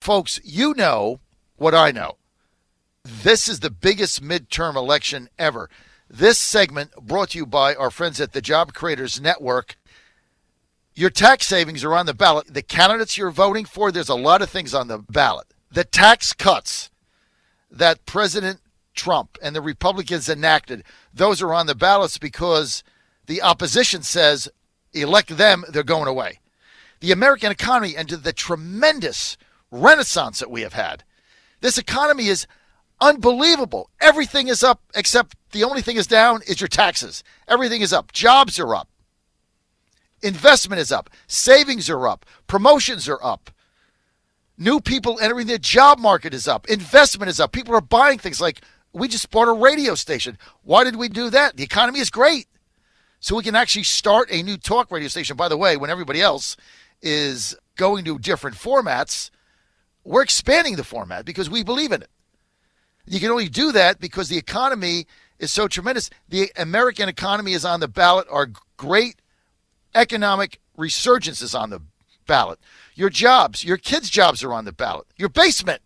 Folks, you know what I know. This is the biggest midterm election ever. This segment brought to you by our friends at the Job Creators Network. Your tax savings are on the ballot. The candidates you're voting for, there's a lot of things on the ballot. The tax cuts that President Trump and the Republicans enacted, those are on the ballots because the opposition says, elect them, they're going away. The American economy and the tremendous renaissance that we have had. This economy is unbelievable. Everything is up except the only thing is down is your taxes. Everything is up. Jobs are up. Investment is up. Savings are up. Promotions are up. New people entering the job market is up. Investment is up. People are buying things like we just bought a radio station. Why did we do that? The economy is great. So we can actually start a new talk radio station. By the way, when everybody else is going to different formats, we're expanding the format because we believe in it. You can only do that because the economy is so tremendous. The American economy is on the ballot. Our great economic resurgence is on the ballot. Your jobs, your kids' jobs are on the ballot. Your basement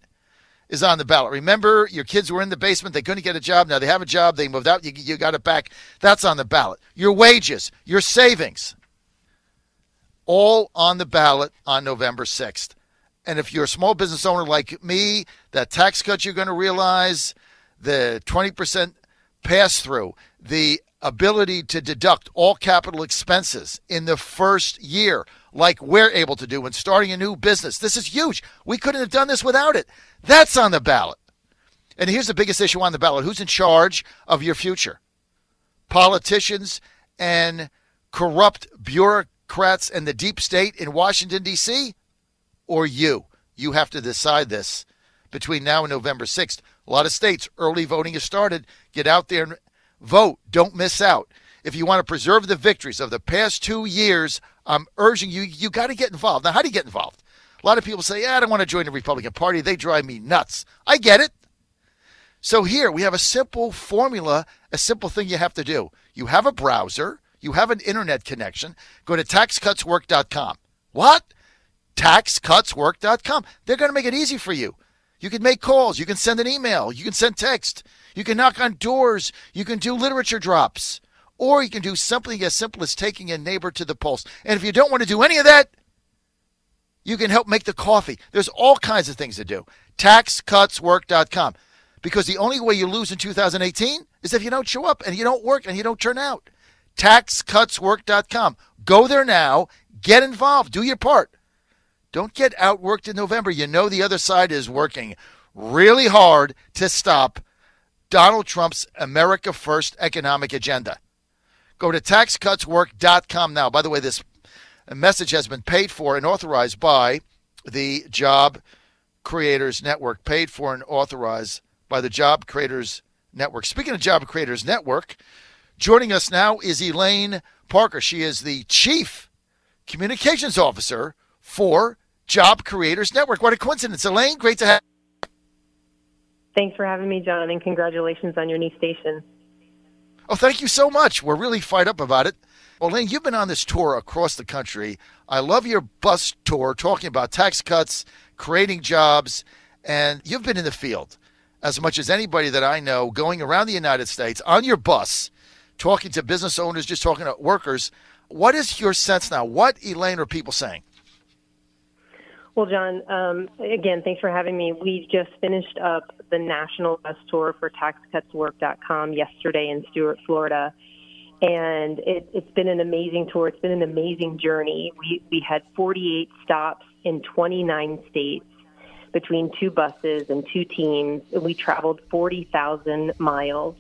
is on the ballot. Remember, your kids were in the basement. They couldn't get a job. Now they have a job. They moved out. You got it back. That's on the ballot. Your wages, your savings, all on the ballot on November 6th. And if you're a small business owner like me, that tax cut you're going to realize, the 20% pass-through, the ability to deduct all capital expenses in the first year, like we're able to do when starting a new business. This is huge. We couldn't have done this without it. That's on the ballot. And here's the biggest issue on the ballot. Who's in charge of your future? Politicians and corrupt bureaucrats and the deep state in Washington, D.C., or you? You have to decide this between now and November 6th. A lot of states, early voting has started. Get out there and vote. Don't miss out. If you want to preserve the victories of the past 2 years, I'm urging you, you got to get involved. Now, how do you get involved? A lot of people say, I don't want to join the Republican Party. They drive me nuts. I get it. So here we have a simple formula, a simple thing you have to do. You have a browser. You have an internet connection. Go to taxcutswork.com. What? Taxcutswork.com. They're going to make it easy for you. You can make calls. You can send an email. You can send text. You can knock on doors. You can do literature drops. Or you can do something as simple as taking a neighbor to the polls. And if you don't want to do any of that, you can help make the coffee. There's all kinds of things to do. Taxcutswork.com. Because the only way you lose in 2018 is if you don't show up and you don't work and you don't turn out. Taxcutswork.com. Go there now. Get involved. Do your part. Don't get outworked in November. You know the other side is working really hard to stop Donald Trump's America First economic agenda. Go to taxcutswork.com now. By the way, this message has been paid for and authorized by the Job Creators Network. Paid for and authorized by the Job Creators Network. Speaking of Job Creators Network, joining us now is Elaine Parker. She is the Chief Communications Officer for Job Creators Network. What a coincidence. Elaine, great to have you. Thanks for having me, John, and congratulations on your new station. Oh, thank you so much. We're really fired up about it. Well, Elaine, you've been on this tour across the country. I love your bus tour talking about tax cuts, creating jobs, and you've been in the field as much as anybody that I know, going around the United States on your bus, talking to business owners, just talking to workers. What is your sense now? What, Elaine, are people saying? Well, John, again, thanks for having me. We just finished up the national bus tour for taxcutswork.com yesterday in Stuart, Florida. And it's been an amazing tour. It's been an amazing journey. We had 48 stops in 29 states between 2 buses and 2 teams. We traveled 40,000 miles.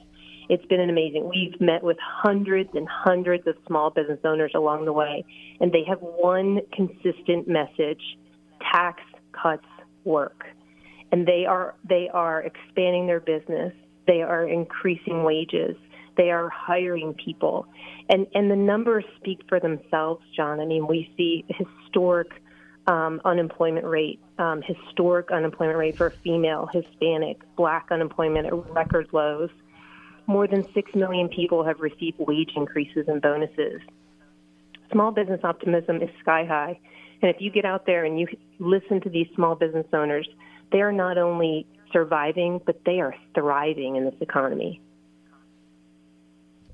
It's been an amazing. We've met with hundreds and hundreds of small business owners along the way, and they have one consistent message: tax cuts work. And they are expanding their business. They are increasing wages. They are hiring people. And the numbers speak for themselves, John. I mean, we see historic unemployment rate for female, Hispanic, Black unemployment at record lows. More than 6 million people have received wage increases and bonuses. Small business optimism is sky high. And if you get out there and you listen to these small business owners, they are not only surviving, but they are thriving in this economy.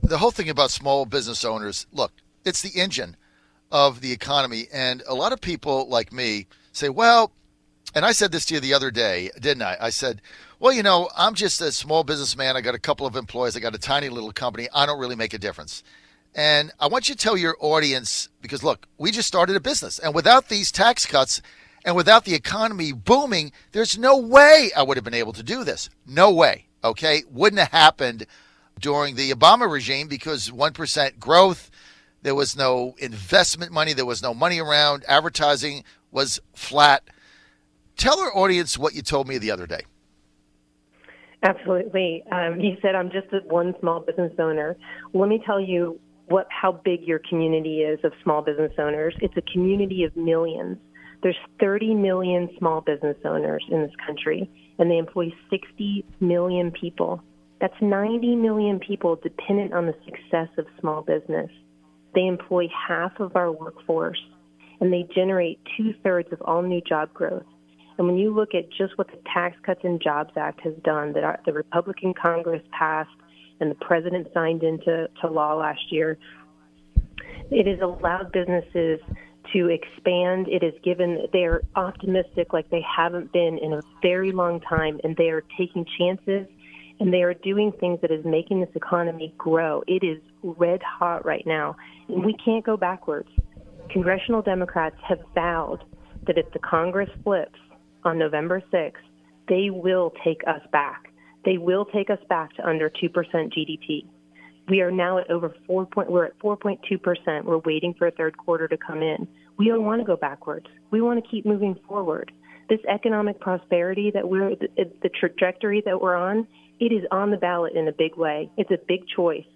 The whole thing about small business owners, look, it's the engine of the economy. And a lot of people like me say, well, and I said this to you the other day, didn't I? I said, well, you know, I'm just a small businessman. I got a couple of employees. I got a tiny little company. I don't really make a difference. And I want you to tell your audience, because look, we just started a business, and without these tax cuts and without the economy booming, there's no way I would have been able to do this. No way. Okay. Wouldn't have happened during the Obama regime because 1% growth, there was no investment money. There was no money around. Advertising was flat. Tell our audience what you told me the other day. Absolutely. You said I'm just one small business owner. Let me tell you how big your community is of small business owners. It's a community of millions. There's 30 million small business owners in this country, and they employ 60 million people. That's 90 million people dependent on the success of small business. They employ half of our workforce, and they generate 2/3 of all new job growth. And when you look at just what the Tax Cuts and Jobs Act has done, that the Republican Congress passed and the president signed into law last year, it has allowed businesses to expand. It has given, they're optimistic like they haven't been in a very long time, and they are taking chances, and they are doing things that is making this economy grow. It is red hot right now, and we can't go backwards. Congressional Democrats have vowed that if the Congress flips on November 6th, they will take us back. They will take us back to under 2% GDP. We are now at we're at 4.2%. We're waiting for a third quarter to come in. We don't want to go backwards. We want to keep moving forward. This economic prosperity that the trajectory that we're on, it is on the ballot in a big way. It's a big choice.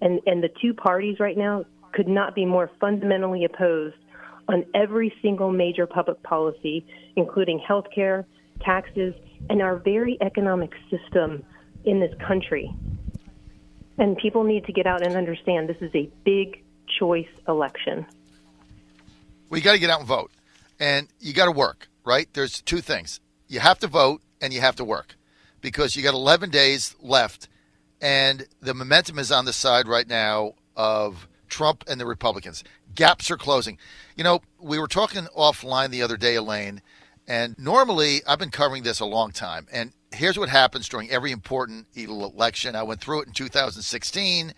And the two parties right now could not be more fundamentally opposed on every single major public policy, including healthcare, taxes, and our very economic system in this country. And people need to get out and understand this is a big choice election. Well, you got to get out and vote, and you got to work, right? There's two things. You have to vote and you have to work, because you got 11 days left, and the momentum is on the side right now of Trump and the Republicans. Gaps are closing. You know, we were talking offline the other day, Elaine, and normally I've been covering this a long time, and here's what happens during every important election. I went through it in 2016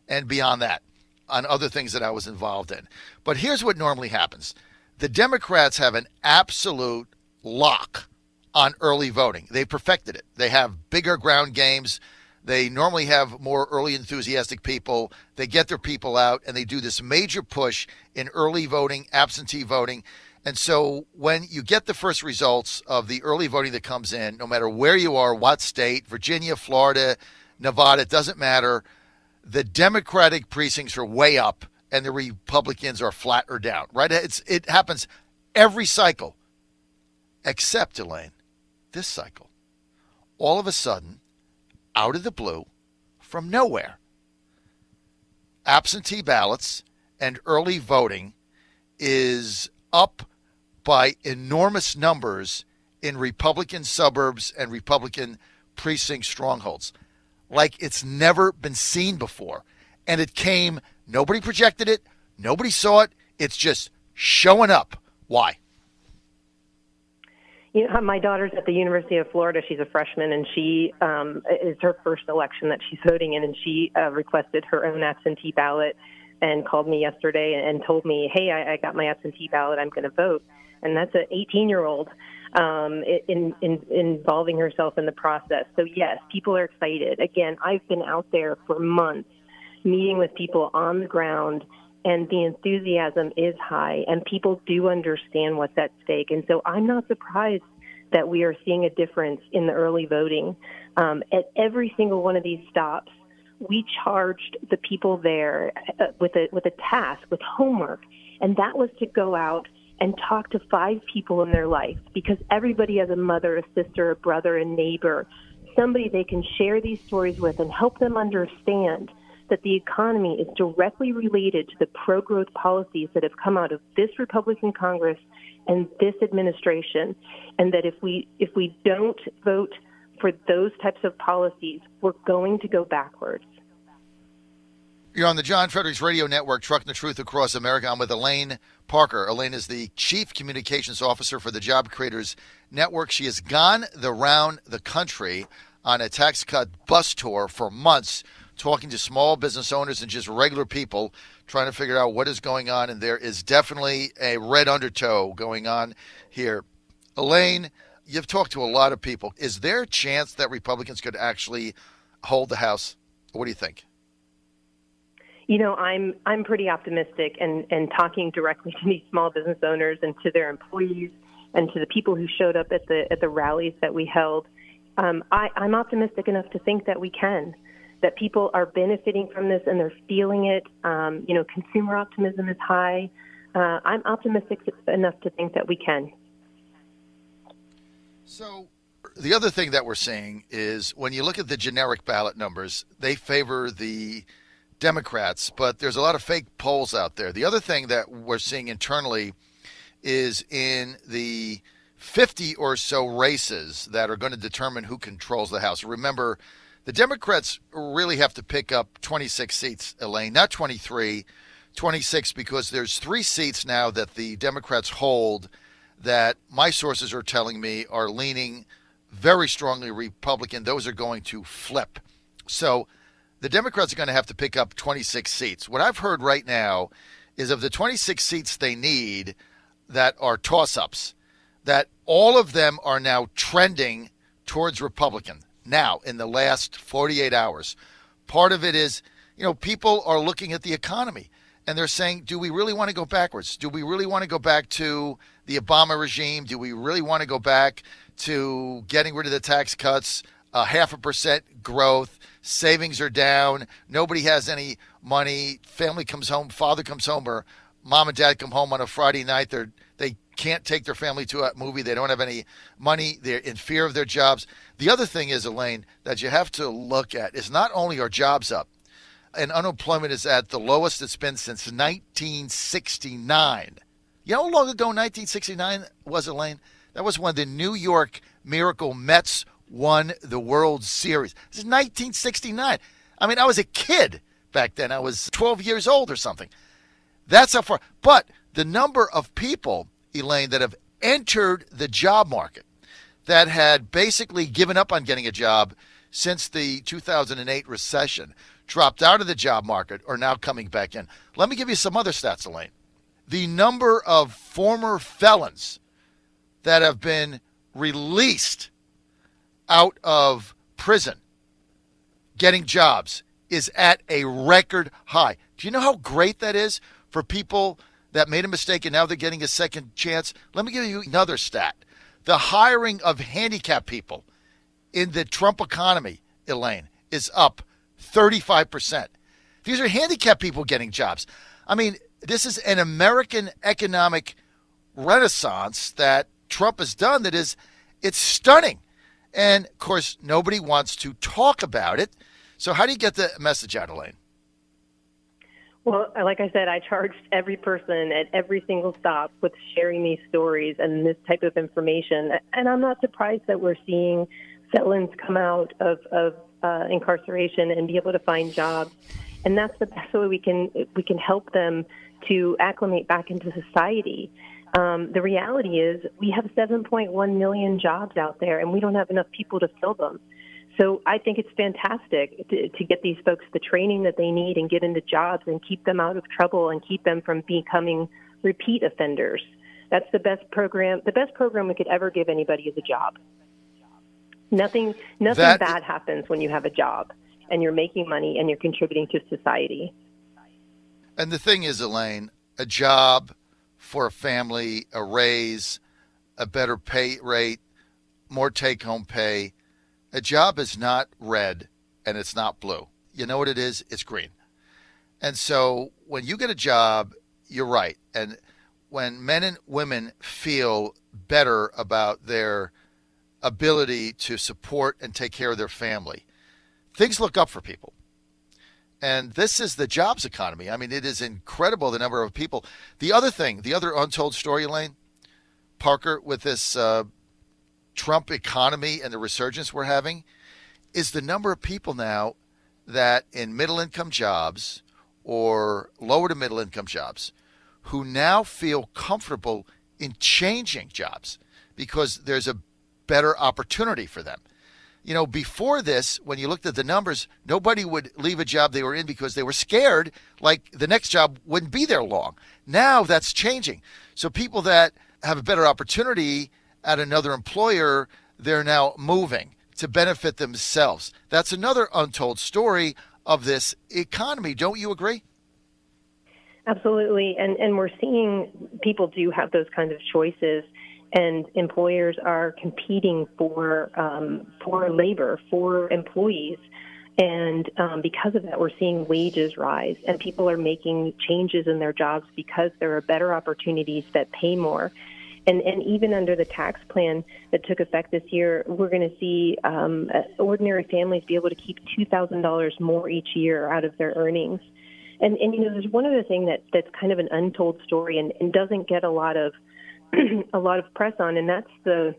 and beyond that on other things that I was involved in. But here's what normally happens. The Democrats have an absolute lock on early voting. They perfected it. They have bigger ground games. They normally have more early enthusiastic people. They get their people out, and they do this major push in early voting, absentee voting. And so when you get the first results of the early voting that comes in, no matter where you are, what state, Virginia, Florida, Nevada, it doesn't matter, the Democratic precincts are way up and the Republicans are flat or down, right? It happens every cycle, except, Elaine, this cycle. All of a sudden, out of the blue, from nowhere, absentee ballots and early voting is up by enormous numbers in Republican suburbs and Republican precinct strongholds, like it's never been seen before. And it came, nobody projected it, nobody saw it, it's just showing up. Why? You know, my daughter's at the University of Florida. She's a freshman, and she is her first election that she's voting in, and she requested her own absentee ballot and called me yesterday and told me, hey, I got my absentee ballot, I'm going to vote. And that's an 18-year-old involving herself in the process. So, yes, people are excited. Again, I've been out there for months meeting with people on the ground, and the enthusiasm is high, and people do understand what's at stake. And so I'm not surprised that we are seeing a difference in the early voting. At every single one of these stops, we charged the people there with a task, with homework, and that was to go out and talk to 5 people in their life, because everybody has a mother, a sister, a brother, a neighbor, somebody they can share these stories with and help them understand that the economy is directly related to the pro-growth policies that have come out of this Republican Congress and this administration, and that if we don't vote for those types of policies, we're going to go backwards. You're on the John Fredericks Radio Network, Trucking the Truth Across America. I'm with Elaine Parker. Elaine is the Chief Communications Officer for the Job Creators Network. She has gone around the country on a tax cut bus tour for months, talking to small business owners and just regular people, trying to figure out what is going on. And there is definitely a red undertow going on here. Elaine, you've talked to a lot of people. Is there a chance that Republicans could actually hold the House? What do you think? You know, I'm pretty optimistic, and talking directly to these small business owners and to their employees and to the people who showed up at the rallies that we held. I'm optimistic enough to think that we can, that people are benefiting from this and they're feeling it. Consumer optimism is high. I'm optimistic enough to think that we can. So the other thing that we're seeing is when you look at the generic ballot numbers, they favor the Democrats, but there's a lot of fake polls out there. The other thing that we're seeing internally is in the 50 or so races that are going to determine who controls the House. Remember, the Democrats really have to pick up 26 seats, Elaine, not 23, 26, because there's 3 seats now that the Democrats hold that my sources are telling me are leaning very strongly Republican. Those are going to flip. So the Democrats are going to have to pick up 26 seats. What I've heard right now is of the 26 seats they need that are toss-ups, that all of them are now trending towards Republican now in the last 48 hours. Part of it is, people are looking at the economy and they're saying, do we really want to go backwards? Do we really want to go back to the Obama regime? Do we really want to go back to getting rid of the tax cuts, 0.5% growth? Savings are down. Nobody has any money. Family comes home. Father comes home, or mom and dad come home on a Friday night. They can't take their family to a movie. They don't have any money. They're in fear of their jobs. The other thing is, Elaine, that you have to look at is not only are jobs up, and unemployment is at the lowest it's been since 1969. You know how long ago 1969 was, Elaine? That was when the New York Miracle Mets won the World Series. This is 1969. I mean, I was a kid back then. I was 12 years old or something. That's how far. But the number of people, Elaine, that have entered the job market, that had basically given up on getting a job since the 2008 recession, dropped out of the job market, are now coming back in. Let me give you some other stats, Elaine. The number of former felons that have been released out of prison getting jobs is at a record high. Do you know how great that is for people that made a mistake and now they're getting a second chance? Let me give you another stat. The hiring of handicapped people in the Trump economy, Elaine, is up 35%. These are handicapped people getting jobs. I mean, this is an American economic renaissance that Trump has done it's stunning. And, of course, nobody wants to talk about it. So how do you get the message out, Elaine? Well, like I said, I charged every person at every single stop with sharing these stories and this type of information. And I'm not surprised that we're seeing felons come out of incarceration and be able to find jobs. And that's the best way we can help them to acclimate back into society. The reality is we have 7.1 million jobs out there, and we don't have enough people to fill them. So I think it's fantastic to get these folks the training that they need and get into jobs and keep them out of trouble and keep them from becoming repeat offenders. That's the best program. The best program we could ever give anybody is a job. Nothing bad happens when you have a job and you're making money and you're contributing to society. And the thing is, Elaine, a job for a family, a raise, a better pay rate, more take-home pay. A job is not red and it's not blue. You know what it is? It's green. And so when you get a job, you're right. And when men and women feel better about their ability to support and take care of their family, things look up for people. And this is the jobs economy. I mean, it is incredible, the number of people. The other thing, the other untold story, Elaine, Parker, with this Trump economy and the resurgence we're having, is the number of people now that in middle-income jobs or lower to middle-income jobs who now feel comfortable in changing jobs because there's a better opportunity for them. You know, before this, when you looked at the numbers, nobody would leave a job they were in because they were scared like the next job wouldn't be there long. Now that's changing. So people that have a better opportunity at another employer, they're now moving to benefit themselves. That's another untold story of this economy. Don't you agree? Absolutely. And we're seeing people do have those kinds of choices, and employers are competing for labor, for employees. And because of that, we're seeing wages rise, and people are making changes in their jobs because there are better opportunities that pay more. And even under the tax plan that took effect this year, we're going to see ordinary families be able to keep $2,000 more each year out of their earnings. And you know, there's one other thing that's kind of an untold story and doesn't get a lot of press on, and that's the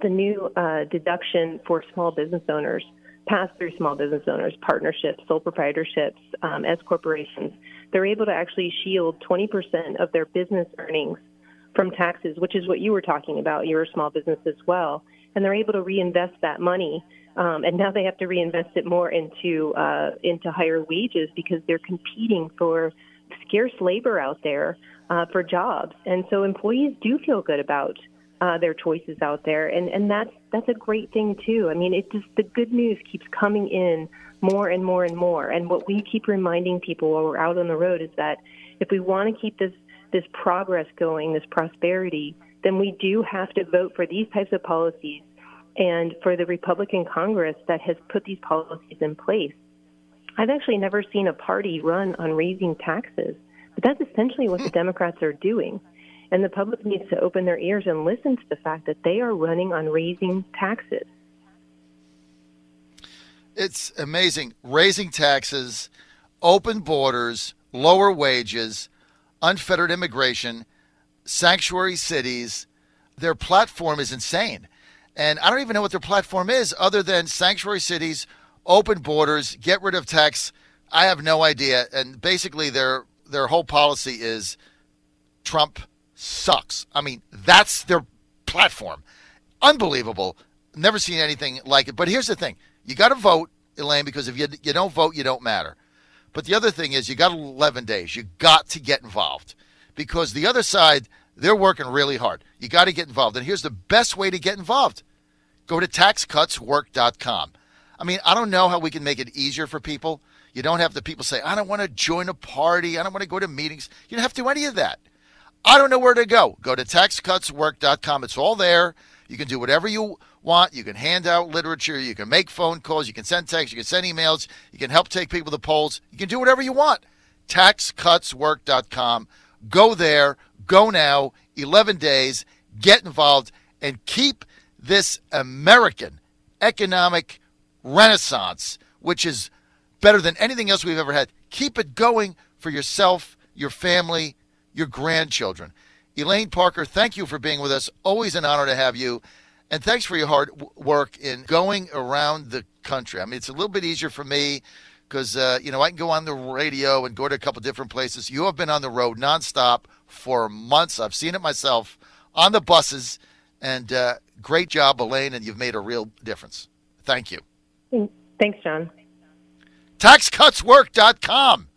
new deduction for small business owners, pass-through small business owners, partnerships, sole proprietorships, S corporations. They're able to actually shield 20% of their business earnings from taxes, which is what you were talking about. You're a small business as well, and they're able to reinvest that money. And now they have to reinvest it more into higher wages because they're competing for scarce labor out there for jobs. And so employees do feel good about their choices out there, and that's a great thing too. I mean, it just, the good news keeps coming in more and more and more. And what we keep reminding people while we're out on the road is that if we want to keep this progress going, this prosperity, then we do have to vote for these types of policies and for the Republican Congress that has put these policies in place. I've actually never seen a party run on raising taxes, but that's essentially what the Democrats are doing. And the public needs to open their ears and listen to the fact that they are running on raising taxes. It's amazing. Raising taxes, open borders, lower wages, unfettered immigration, sanctuary cities. Their platform is insane. And I don't even know what their platform is other than sanctuary cities, open borders, get rid of tax. I have no idea. And basically their whole policy is Trump sucks. I mean, that's their platform. Unbelievable. Never seen anything like it. But here's the thing. You got to vote, Elaine, because if you don't vote, you don't matter. But the other thing is you got 11 days. You got to get involved because the other side, they're working really hard. You got to get involved. And here's the best way to get involved. Go to taxcutswork.com. I mean, I don't know how we can make it easier for people. You don't have the people say, I don't want to join a party. I don't want to go to meetings. You don't have to do any of that. I don't know where to go. Go to taxcutswork.com. It's all there. You can do whatever you want. You can hand out literature. You can make phone calls. You can send texts. You can send emails. You can help take people to polls. You can do whatever you want. Taxcutswork.com. Go there. Go now. 11 days. Get involved and keep this American economic renaissance, which is better than anything else we've ever had. Keep it going for yourself, your family, your grandchildren. Elaine Parker, thank you for being with us. Always an honor to have you. And thanks for your hard work in going around the country. I mean, it's a little bit easier for me because, I can go on the radio and go to a couple different places. You have been on the road nonstop for months. I've seen it myself on the buses. And great job, Elaine, and you've made a real difference. Thank you. Thanks, John. TaxCutsWork.com.